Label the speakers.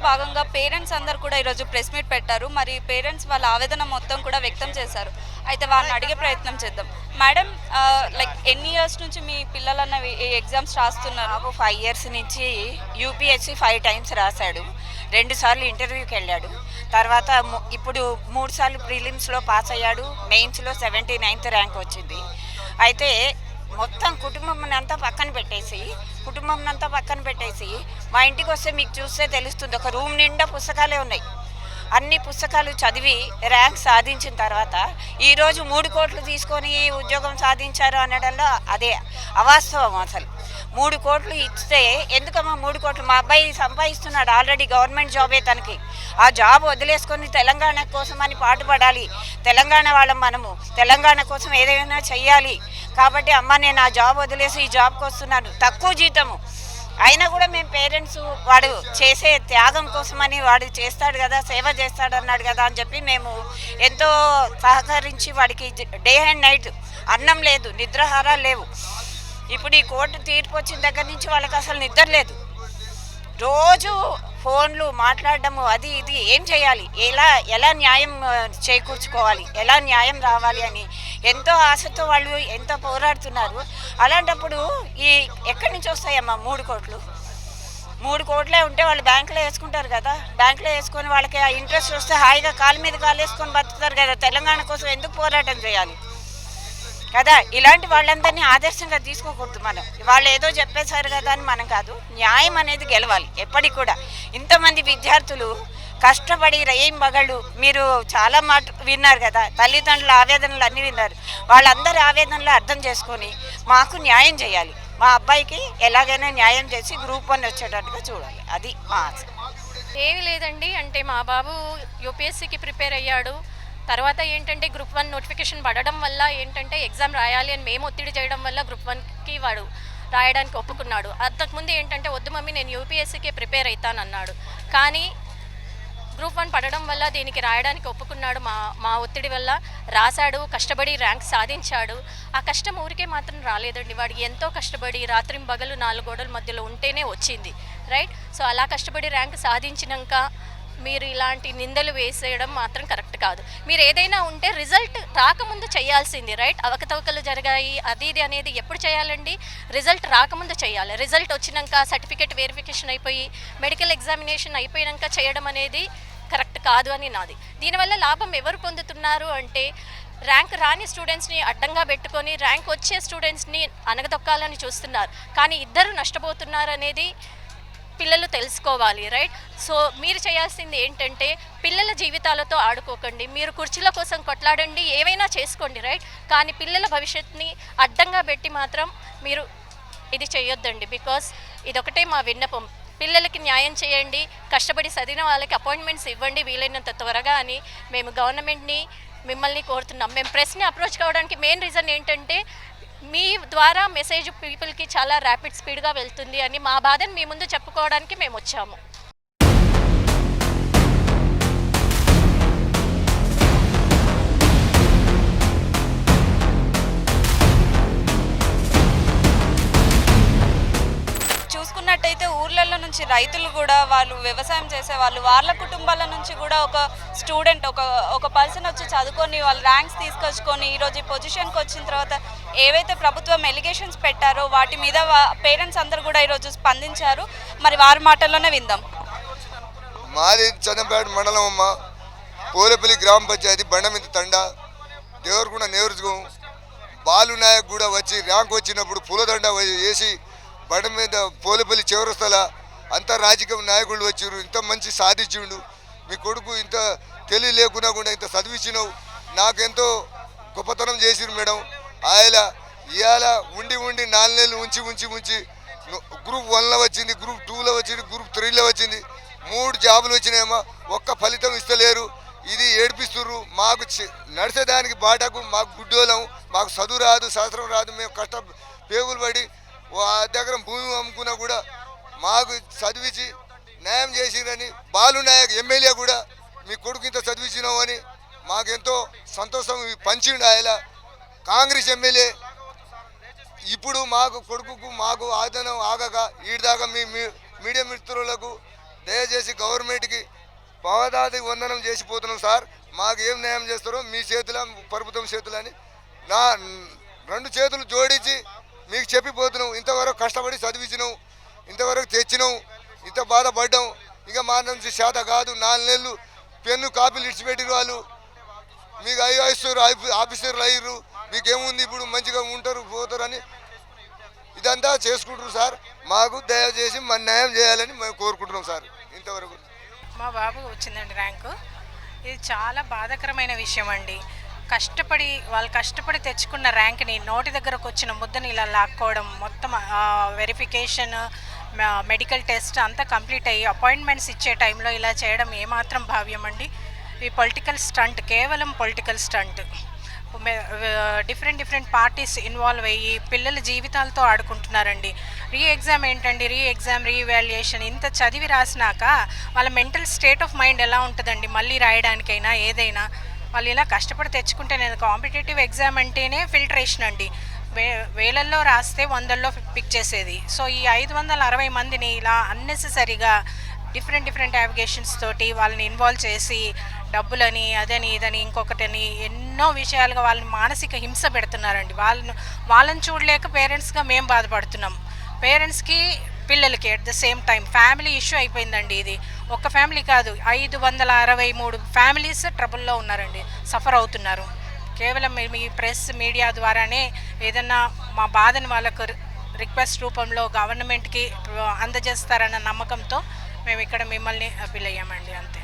Speaker 1: భాగంగా పేరెంట్స్ అందరూ కూడా ఈరోజు ప్రెస్ మీట్ పెట్టారు. మరి పేరెంట్స్ వాళ్ళ ఆవేదన మొత్తం కూడా వ్యక్తం చేశారు. అయితే వారిని అడిగే ప్రయత్నం చేద్దాం. మేడం, లైక్ ఎన్ని ఇయర్స్ నుంచి మీ పిల్లలన్న ఈ ఎగ్జామ్స్ రాస్తున్నారు?
Speaker 2: బాబు 5 ఇయర్స్ నుంచి యూపీఎస్సీ 5 టైమ్స్ రాశాడు. 2 సార్లు ఇంటర్వ్యూకి వెళ్ళాడు. తర్వాత ఇప్పుడు 3 సార్లు ప్రిలిమ్స్లో పాస్ అయ్యాడు. మెయిన్స్లో 79th ర్యాంక్ వచ్చింది. అయితే మొత్తం కుటుంబం అంతా పక్కన పెట్టేసి మా ఇంటికి వస్తే మీకు చూస్తే తెలుస్తుంది, ఒక రూమ్ నిండా పుస్తకాలే ఉన్నాయి. అన్ని పుస్తకాలు చదివి ర్యాంక్ సాధించిన తర్వాత ఈరోజు 3 కోట్లు తీసుకొని ఉద్యోగం సాధించారు అనడంలో అదే అవాస్తవం. అసలు 3 కోట్లు ఇస్తే ఎందుకమ్మా 3 కోట్లు? మా అబ్బాయి సంపాదిస్తున్నాడు ఆల్రెడీ, గవర్నమెంట్ జాబే తనకి. ఆ జాబ్ వదిలేసుకొని తెలంగాణ కోసం అని పాటుపడాలి. తెలంగాణ వాళ్ళం మనము, తెలంగాణ కోసం ఏదైనా చెయ్యాలి. కాబట్టి అమ్మ నేను ఆ జాబ్ వదిలేసి ఈ జాబ్కి వస్తున్నాను, తక్కువ జీతము అయినా కూడా మేము పేరెంట్స్ వాడు చేసే త్యాగం కోసమని వాడు చేస్తాడు కదా, సేవ చేస్తాడు అన్నాడు కదా అని చెప్పి మేము ఎంతో సహకరించి వాడికి డే అండ్ నైట్ అన్నం లేదు, నిద్రాహారాలు లేవు. ఇప్పుడు ఈ కోర్టు తీర్పు వచ్చిన దగ్గర నుంచి వాళ్ళకి అసలు నిద్ర లేదు. రోజు ఫోన్లు మాట్లాడడము, అది ఇది ఏం చేయాలి, ఎలా న్యాయం చేకూర్చుకోవాలి, ఎలా న్యాయం రావాలి అని ఎంతో ఆశతో వాళ్ళు ఎంతో పోరాడుతున్నారు. అలాంటప్పుడు ఎక్కడి నుంచి వస్తాయమ్మా 3 కోట్లు? 3 కోట్లే ఉంటే వాళ్ళు బ్యాంకులో వేసుకుంటారు కదా. బ్యాంకులో వేసుకొని వాళ్ళకి ఆ ఇంట్రెస్ట్ వస్తే హాయిగా కాలు మీద కాలు వేసుకొని బతుకుతారు కదా. తెలంగాణ కోసం ఎందుకు పోరాటం చేయాలి కదా? ఇలాంటి వాళ్ళందరినీ ఆదర్శంగా తీసుకోకూడదు మనం. వాళ్ళు ఏదో చెప్పేశారు కదా అని మనం కాదు. న్యాయం అనేది గెలవాలి ఎప్పటికి కూడా. ఇంతమంది విద్యార్థులు కష్టపడి రేయం బగళ్ళు, మీరు చాలా మాట విన్నారు కదా, తల్లిదండ్రుల ఆవేదనలు అన్నీ విన్నారు. వాళ్ళందరి ఆవేదనలు అర్థం చేసుకొని మాకు న్యాయం చేయాలి. మా అబ్బాయికి ఎలాగైనా న్యాయం చేసి గ్రూప్ 1 వచ్చేటట్టుగా చూడాలి. అది మా ఆశ.
Speaker 3: ఏమీ లేదండి. అంటే మా బాబు యూపీఎస్సీకి ప్రిపేర్ అయ్యాడు. తర్వాత ఏంటంటే గ్రూప్ 1 నోటిఫికేషన్ పడడం వల్ల ఏంటంటే ఎగ్జామ్ రాయాలి అని మేము ఒత్తిడి చేయడం వల్ల గ్రూప్ 1కి వాడు రాయడానికి ఒప్పుకున్నాడు. అంతకుముందు ఏంటంటే వద్దు మమ్మీ నేను యూపీఎస్సీకి ప్రిపేర్ అవుతానన్నాడు. కానీ గ్రూప్ 1 పడడం వల్ల దీనికి రాయడానికి ఒప్పుకున్నాడు. మా ఒత్తిడి వల్ల రాశాడు, కష్టపడి ర్యాంక్ సాధించాడు. ఆ కష్టం ఊరికే మాత్రం రాలేదండి. వాడికి ఎంతో కష్టపడి రాత్రింబగలు 4 గోడల మధ్యలో ఉంటేనే వచ్చింది, రైట్? సో అలా కష్టపడి ర్యాంక్ సాధించినాక మీరు ఇలాంటి నిందలు వేసేయడం మాత్రం కరెక్ట్ కాదు. మీరు ఏదైనా ఉంటే రిజల్ట్ రాకముందు చేయాల్సింది, రైట్? అవకతవకలు జరిగాయి అది ఇది అనేది ఎప్పుడు చేయాలండి? రిజల్ట్ రాకముందు చేయాలి. రిజల్ట్ వచ్చినాక సర్టిఫికేట్ వెరిఫికేషన్ అయిపోయి మెడికల్ ఎగ్జామినేషన్ అయిపోయాక చేయడం అనేది కరెక్ట్ కాదు అని నాది. దీనివల్ల లాభం ఎవరు పొందుతున్నారు అంటే ర్యాంక్ రాని స్టూడెంట్స్ని అడ్డంగా పెట్టుకొని ర్యాంక్ వచ్చే స్టూడెంట్స్ని అనగదొక్కాలని చూస్తున్నారు. కానీ ఇద్దరు నష్టపోతున్నారు అనేది పిల్లలు తెలుసుకోవాలి, రైట్? సో మీరు చేయాల్సింది ఏంటంటే పిల్లల జీవితాలతో ఆడుకోకండి. మీరు కుర్చీల కోసం కొట్లాడండి, ఏవైనా చేసుకోండి, రైట్? కానీ పిల్లల భవిష్యత్తుని అడ్డంగా పెట్టి మాత్రం మీరు ఇది చేయొద్దండి. బికాస్ ఇదొకటే మా విన్నపం. పిల్లలకి న్యాయం చేయండి, కష్టపడి చదివిన వాళ్ళకి అపాయింట్మెంట్స్ ఇవ్వండి వీలైనంత త్వరగా అని మేము గవర్నమెంట్ని మిమ్మల్ని కోరుతున్నాం. మేము ప్రెస్ని అప్రోచ్ కావడానికి మెయిన్ రీజన్ ఏంటంటే మీ ద్వారా మెసేజ్ పీపుల్కి చాలా ర్యాపిడ్ స్పీడ్గా వెళ్తుంది అని మా బాధను మీ ముందు చెప్పుకోవడానికి మేము వచ్చాము.
Speaker 1: చూసుకున్నట్టయితే ఊర్లలో నుంచి రైతులు కూడా, వాళ్ళు వ్యవసాయం చేసే వాళ్ళ కుటుంబాల నుంచి కూడా ఒక స్టూడెంట్, ఒక పర్సన్ వచ్చి చదువుకొని వాళ్ళు ర్యాంక్స్ తీసుకొచ్చుకొని ఈరోజు ఈ పొజిషన్కి వచ్చిన తర్వాత ఏవైతే ప్రభుత్వం ఎలిగేషన్స్ పెట్టారో వాటి మీద పేరెంట్స్ అందరూ కూడా ఈరోజు స్పందించారు. మరి వారి మాటల్లోనే విందాం.
Speaker 4: మాది చందంపేట మండలం అమ్మ, పోలేపల్లి గ్రామ పంచాయతీ, బండమింది తండ, దేవరకొండ నియోజకవర్గం. బాలు నాయక్ కూడా వచ్చి ర్యాంక్ వచ్చినప్పుడు పూలదండ వేసి బండ మీద పోలేపల్లి చివరస్తల అంతా రాజకీయ నాయకులు వచ్చారు. ఇంత మంచి సాధించిండు, మీ కొడుకు ఇంత తెలివి లేకున్నా కూడా ఇంత చదివించినావు, నాకెంతో గొప్పతనం చేసిరు మేడం. ఆయన ఇవాళ ఉండి 4 నెలలు ఉంచి గ్రూప్ 1లో వచ్చింది, గ్రూప్ 2లో వచ్చింది, గ్రూప్ 3లో వచ్చింది. 3 జాబులు వచ్చినాయేమో, ఒక్క ఫలితం ఇస్తలేరు. ఇది ఏడిపిస్తుర్రు. మాకు నడిచేదానికి బాటకు మాకు గుడ్డోళం, మాకు చదువు రాదు, శాస్త్రం రాదు. మేము పేగులు పడి దగ్గర భూమి అమ్ముకున్నా కూడా మాకు చదివించి న్యాయం చేసిరని బాలు నాయక్ ఎమ్మెల్యే కూడా మీ కొడుకు ఇంత చదివించినావు అని మాకెంతో సంతోషం పంచిండు. ఆయన కాంగ్రెస్ ఎమ్మెల్యే. ఇప్పుడు మాకు కొడుకుకు మాకు ఆదనం ఆగక ఈడిదాకా మీ మీడియా మిత్రులకు దయచేసి గవర్నమెంట్కి పావదాది వందనం చేసిపోతున్నాం సార్. మాకు ఏం న్యాయం చేస్తారో మీ చేతుల ప్రభుత్వం చేతులని నా 2 చేతులు జోడించి మీకు చెప్పిపోతున్నాం. ఇంతవరకు కష్టపడి చదివించినాం, ఇంతవరకు తెచ్చినాం, ఇంత బాధపడ్డాం. ఇక మా నుంచి శాత కాదు. 4 నెలలు పెన్ను కాపీలు ఇడిచిపెట్టిరు వాళ్ళు. మీకు ఐఆర్ఎస్ఆర్ ఆఫీసర్లు అయ్యారు, మీకేముంది ఇప్పుడు మంచిగా ఉంటారు పోతారు అని ఇదంతా చేసుకుంటారు సార్. మాకు దయచేసి మన న్యాయం చేయాలని మేము కోరుకుంటున్నాం సార్. ఇంతవరకు
Speaker 5: మా బాబు వచ్చిందండి ర్యాంకు. ఇది చాలా బాధాకరమైన విషయం అండి. వాళ్ళు కష్టపడి తెచ్చుకున్న ర్యాంక్ని నోటి దగ్గరకు వచ్చిన ముద్దని ఇలా లాక్కోవడం, మొత్తం వెరిఫికేషన్, మెడికల్ టెస్ట్ అంతా కంప్లీట్ అయ్యి అపాయింట్మెంట్స్ ఇచ్చే టైంలో ఇలా చేయడం ఏమాత్రం భావ్యం అండి. ఈ పొలిటికల్ స్టంట్, కేవలం political stunt. Different parties involve అయ్యి పిల్లల జీవితాలతో ఆడుకుంటున్నారండి. ఎగ్జామ్ ఏంటండి, రీఇవాల్యుయేషన్ ఇంత చదివి రాసినాక వాళ్ళ మెంటల్ స్టేట్ ఆఫ్ మైండ్ ఎలా ఉంటుందండి మళ్ళీ రాయడానికైనా ఏదైనా. వాళ్ళు ఇలా కష్టపడి తెచ్చుకుంటే, నేను కాంపిటేటివ్ ఎగ్జామ్ అంటేనే ఫిల్టరేషన్ అండి. వేలల్లో రాస్తే 100ల్లో పిక్ చేసేది. సో ఈ 560 మందిని ఇలా అన్నెసెసరీగా డిఫరెంట్ అప్లికేషన్స్ తోటి వాళ్ళని ఇన్వాల్వ్ చేసి డబ్బులని అదని ఇదని ఇంకొకటని ఎన్నో విషయాలుగా వాళ్ళని మానసిక హింస పెడుతున్నారండి. వాళ్ళని చూడలేక పేరెంట్స్గా మేము బాధపడుతున్నాం. పేరెంట్స్కి పిల్లలకి at the same time family issue అయిపోయిందండి. ఇది ఒక్క ఫ్యామిలీ కాదు, 563 ఫ్యామిలీస్ ట్రబుల్లో ఉన్నారండి, సఫర్ అవుతున్నారు. కేవలం మీ ప్రెస్ మీడియా ద్వారానే ఏదన్నా మా బాధని వాళ్ళకు రిక్వెస్ట్ రూపంలో గవర్నమెంట్కి అందజేస్తారన్న నమ్మకంతో మేము ఇక్కడ మిమ్మల్ని అప్పీల్ అయ్యామండి, అంతే.